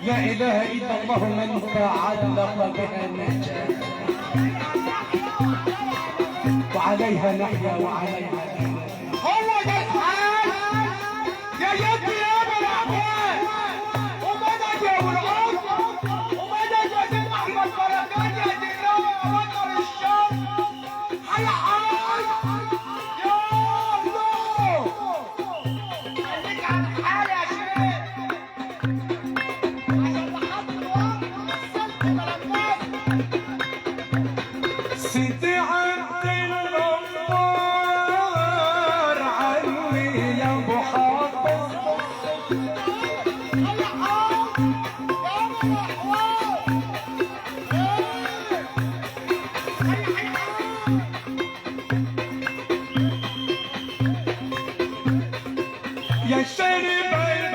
لا إله إلا الله من تعلق بها نجا وعليها نحيا وعليها نموت. هو ده الحال يا يد يا ابو العباس ومدد يا ابو العز ومدد يا سيد احمد بركات يا دينار يا بطل الشام حي حي يا الله خليك على الحال يا شيخ عشان لحد الوقت وصلت بلدنا سيدي عبد الغفار عني يا ابو حافظ يا شارب